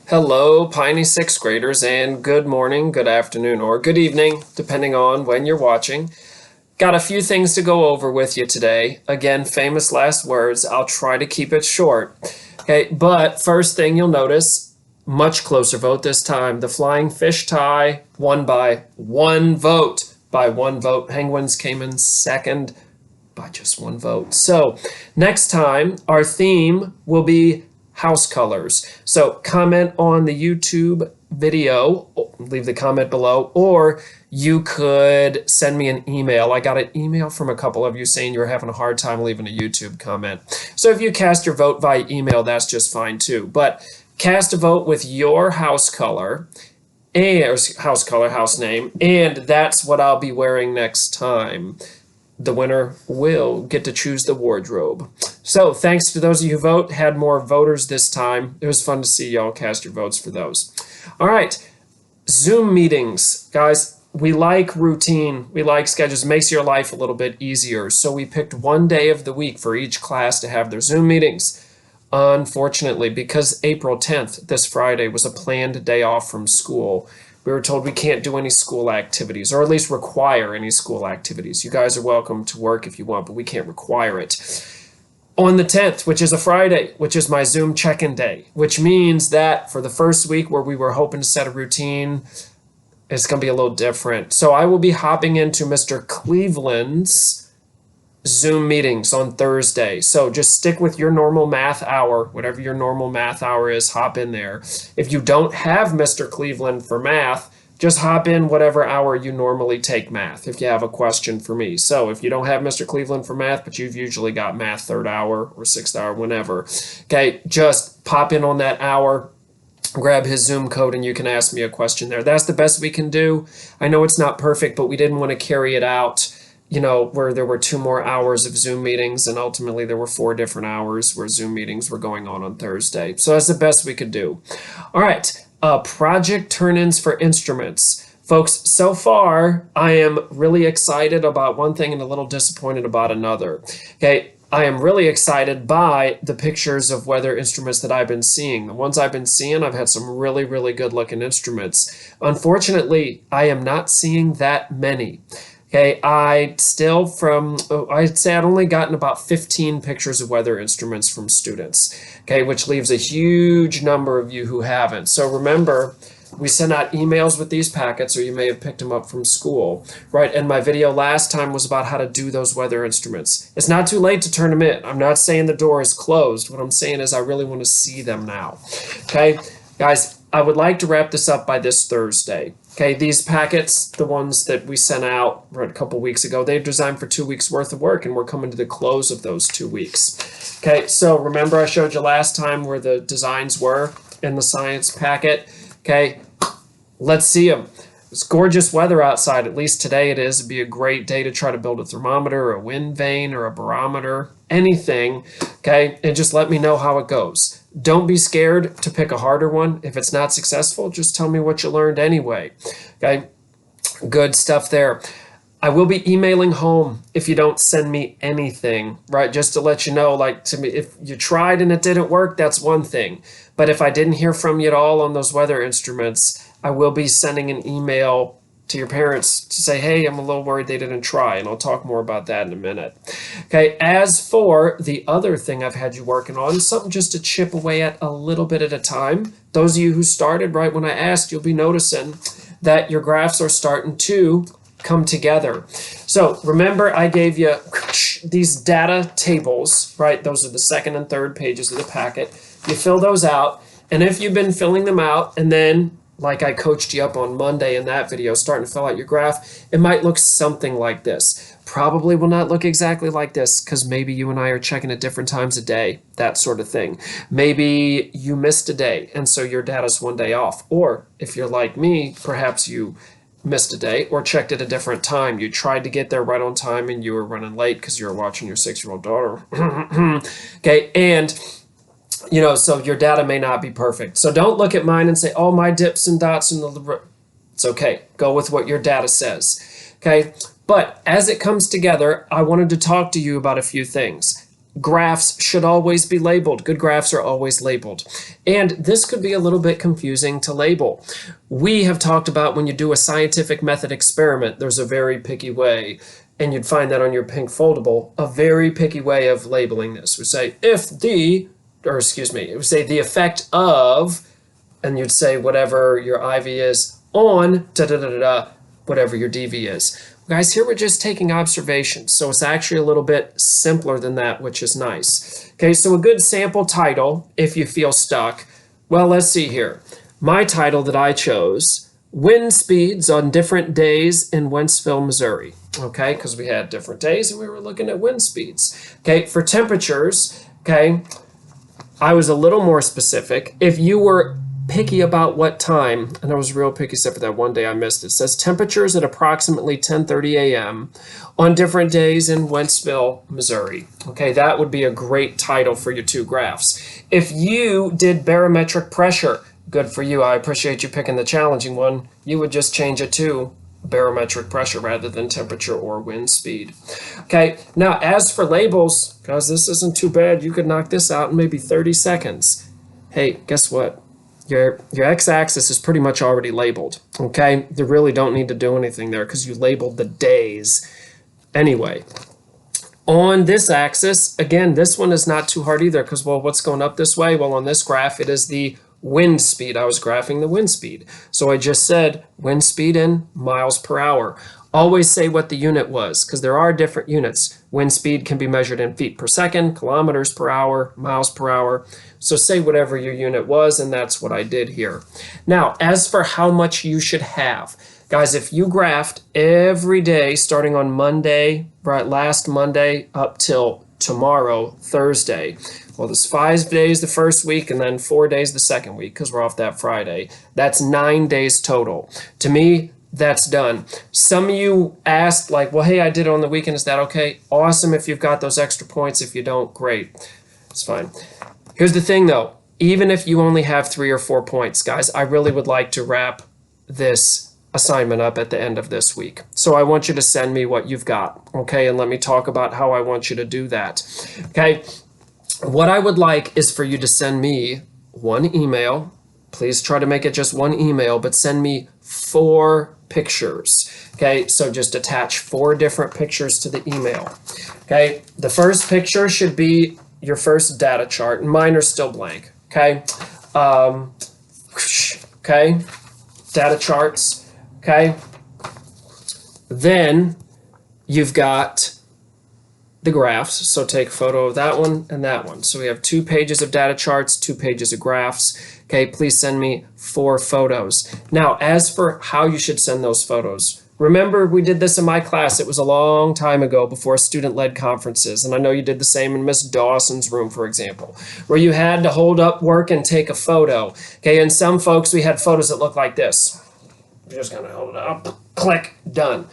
Hello, Piney sixth graders, and good morning, good afternoon, or good evening, depending on when you're watching. Got a few things to go over with you today. Again, famous last words. I'll try to keep it short. Okay, but first thing you'll notice, much closer vote this time. The Flying Fish tie won by one vote. By one vote. Penguins came in second by just one vote. So next time, our theme will be house colors. So comment on the YouTube video, leave the comment below, or you could send me an email. I got an email from a couple of you saying you're having a hard time leaving a YouTube comment. So if you cast your vote via email, that's just fine too. But cast a vote with your house color and house name, and that's what I'll be wearing next time. The winner will get to choose the wardrobe. So thanks to those of you who vote. Had more voters this time. It was fun to see y'all cast your votes for those. All right, Zoom meetings. Guys, we like routine. We like schedules. It makes your life a little bit easier. So we picked one day of the week for each class to have their Zoom meetings. Unfortunately, because April 10th, this Friday, was a planned day off from school, we were told we can't do any school activities, or at least require any school activities. You guys are welcome to work if you want, but we can't require it. On the 10th, which is a Friday, which is my Zoom check-in day, which means that for the first week where we were hoping to set a routine, it's going to be a little different. So I will be hopping into Mr. Cleveland's Zoom meetings on Thursday. So just stick with your normal math hour, whatever your normal math hour is, hop in there. If you don't have Mr. Cleveland for math, just hop in whatever hour you normally take math if you have a question for me. So if you don't have Mr. Cleveland for math, but you've usually got math third hour or sixth hour, whenever, okay, just pop in on that hour, grab his Zoom code, and you can ask me a question there. That's the best we can do. I know it's not perfect, but we didn't want to carry it out, you know, where there were 2 more hours of Zoom meetings, and ultimately there were 4 different hours where Zoom meetings were going on Thursday. So that's the best we could do. All right, project turn-ins for instruments. Folks, so far, I am really excited about one thing and a little disappointed about another. Okay, I am really excited by the pictures of weather instruments that I've been seeing. The ones I've been seeing, I've had some really, really good looking instruments. Unfortunately, I am not seeing that many. Okay, I'd say I'd only gotten about 15 pictures of weather instruments from students, okay, which leaves a huge number of you who haven't. So remember, we send out emails with these packets, or you may have picked them up from school, right? And my video last time was about how to do those weather instruments. It's not too late to turn them in. I'm not saying the door is closed. What I'm saying is I really want to see them now, okay? Guys, I would like to wrap this up by this Thursday. Okay, these packets, the ones that we sent out a couple weeks ago, they're designed for 2 weeks worth of work, and we're coming to the close of those 2 weeks. Okay, so remember I showed you last time where the designs were in the science packet? Okay, let's see them. It's gorgeous weather outside, at least today it is. It'd be a great day to try to build a thermometer, or a wind vane, or a barometer, anything, okay? And just let me know how it goes. Don't be scared to pick a harder one. If it's not successful, just tell me what you learned anyway, okay? Good stuff there. I will be emailing home if you don't send me anything, right? Just to let you know, like, to me, if you tried and it didn't work, that's one thing. But if I didn't hear from you at all on those weather instruments, I will be sending an email to your parents to say, hey, I'm a little worried they didn't try, and I'll talk more about that in a minute. Okay, as for the other thing I've had you working on, something just to chip away at a little bit at a time. Those of you who started right when I asked, you'll be noticing that your graphs are starting to come together. So remember I gave you these data tables, right? Those are the second and third pages of the packet. You fill those out, and if you've been filling them out and then, like I coached you up on Monday in that video, starting to fill out your graph, it might look something like this. Probably will not look exactly like this, because maybe you and I are checking at different times a day, that sort of thing. Maybe you missed a day, and so your data's one day off. Or if you're like me, perhaps you missed a day or checked at a different time. You tried to get there right on time and you were running late because you were watching your 6-year-old daughter. Okay, and you know, so your data may not be perfect. So don't look at mine and say, oh, my dips and dots in the... It's okay. Go with what your data says. Okay, but as it comes together, I wanted to talk to you about a few things. graphs should always be labeled. Good graphs are always labeled. And this could be a little bit confusing to label. We have talked about when you do a scientific method experiment, there's a very picky way, and you'd find that on your pink foldable, a very picky way of labeling this. We say it would say the effect of, and you'd say whatever your IV is on, whatever your DV is. Guys, here we're just taking observations, so it's actually a little bit simpler than that, which is nice. Okay, so a good sample title, if you feel stuck, well, let's see here. My title that I chose, Wind Speeds on Different Days in Wentzville, Missouri. Okay, because we had different days and we were looking at wind speeds. Okay, for temperatures, okay, I was a little more specific. If you were picky about what time, and I was real picky except for that one day I missed it. It says temperatures at approximately 10:30 a.m. on different days in Wentzville, Missouri. Okay, that would be a great title for your two graphs. If you did barometric pressure, good for you. I appreciate you picking the challenging one. You would just change it to barometric pressure rather than temperature or wind speed. Okay, now as for labels, guys, this isn't too bad. You could knock this out in maybe 30 seconds. Hey, guess what? Your x-axis is pretty much already labeled, okay? You really don't need to do anything there because you labeled the days anyway. On this axis, again, this one is not too hard either because, well, what's going up this way? Well, on this graph, it is the wind speed. I was graphing the wind speed. So I just said wind speed in miles per hour. Always say what the unit was because there are different units. Wind speed can be measured in feet per second, kilometers per hour, miles per hour. So say whatever your unit was, and that's what I did here. Now, as for how much you should have, guys, if you graphed every day starting on Monday, right, last Monday up till tomorrow, Thursday, well, there's 5 days the first week and then 4 days the second week because we're off that Friday. That's 9 days total. To me, that's done. Some of you asked like, well, hey, I did it on the weekend. Is that okay? Awesome if you've got those extra points. If you don't, great. It's fine. Here's the thing though. Even if you only have 3 or 4 points, guys, I really would like to wrap this assignment up at the end of this week. So I want you to send me what you've got, okay? And let me talk about how I want you to do that, okay? What I would like is for you to send me one email. Please try to make it just one email, but send me 4 pictures. Okay, so just attach 4 different pictures to the email. Okay, the first picture should be your first data chart, and mine are still blank. Okay, okay, data charts. Okay, then you've got the graphs. So take a photo of that one and that one. So we have 2 pages of data charts, 2 pages of graphs. Okay, please send me 4 photos. Now, as for how you should send those photos, remember we did this in my class. It was a long time ago before student-led conferences. And I know you did the same in Miss Dawson's room, for example, where you had to hold up work and take a photo. Okay, and some folks, we had photos that looked like this. You're just gonna hold it up, click, done.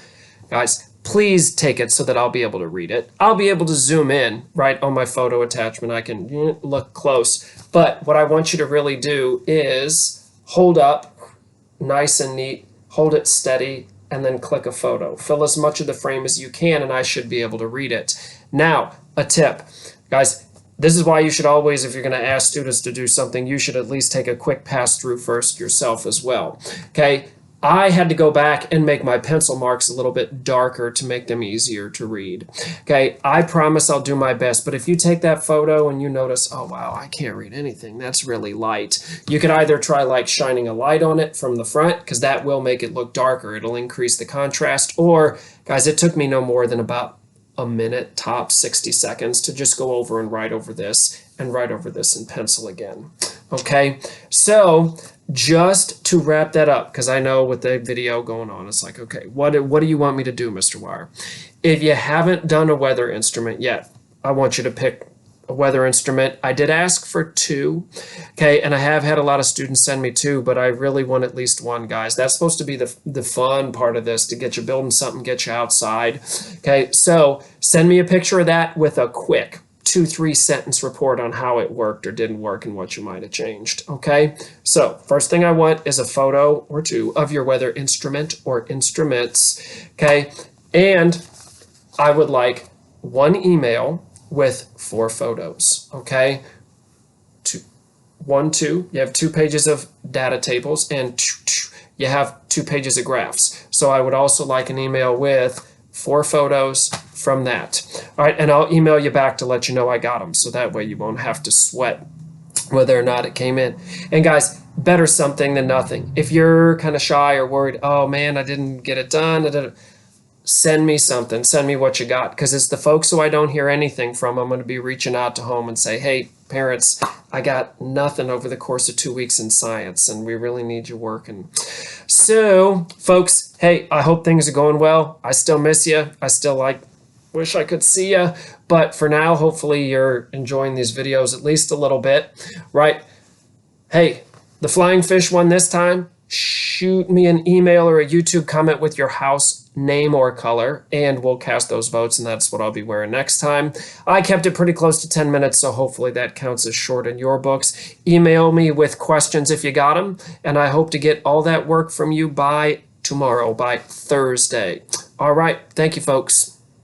Guys, please take it so that I'll be able to read it. I'll be able to zoom in, right, on my photo attachment. I can look close. But what I want you to really do is hold up, nice and neat, hold it steady, and then click a photo. Fill as much of the frame as you can, and I should be able to read it. Now, a tip. Guys, this is why you should always, if you're going to ask students to do something, you should at least take a quick pass-through first yourself as well. Okay? I had to go back and make my pencil marks a little bit darker to make them easier to read. Okay, I promise I'll do my best, but if you take that photo and you notice, oh wow, I can't read anything, that's really light, you could either try like shining a light on it from the front, because that will make it look darker, it'll increase the contrast, or guys, it took me no more than about a minute, top 60 seconds to just go over and write over this and write over this in pencil again. Okay, so just to wrap that up, because I know with the video going on, it's like, okay, what do you want me to do, Mr. Wire? If you haven't done a weather instrument yet, I want you to pick a weather instrument. I did ask for 2, okay, and I have had a lot of students send me 2, but I really want at least 1, guys. That's supposed to be the fun part of this, to get you building something, get you outside, okay? So send me a picture of that with a quick 2-3 sentence report on how it worked or didn't work and what you might have changed, okay? So first thing I want is a photo or 2 of your weather instrument or instruments, okay? And I would like 1 email with 4 photos, okay? 2, you have 2 pages of data tables, and you have 2 pages of graphs. So I would also like an email with 4 photos from that. All right, and I'll email you back to let you know I got them, so that way you won't have to sweat whether or not it came in. And guys, better something than nothing. If you're kind of shy or worried, oh man, I didn't get it done, send me something. Send me what you got, because it's the folks who I don't hear anything from. I'm going to be reaching out to home and say, hey, parents, I got nothing over the course of 2 weeks in science, and we really need your work. And so, folks, hey, I hope things are going well. I still miss you. I still wish I could see you. But for now, hopefully you're enjoying these videos at least a little bit, right? Hey, the flying fish won this time. Shoot me an email or a YouTube comment with your house name or color, and we'll cast those votes, and that's what I'll be wearing next time. I kept it pretty close to 10 minutes, so hopefully that counts as short in your books. Email me with questions if you got them, and I hope to get all that work from you by tomorrow, by Thursday. All right, thank you, folks.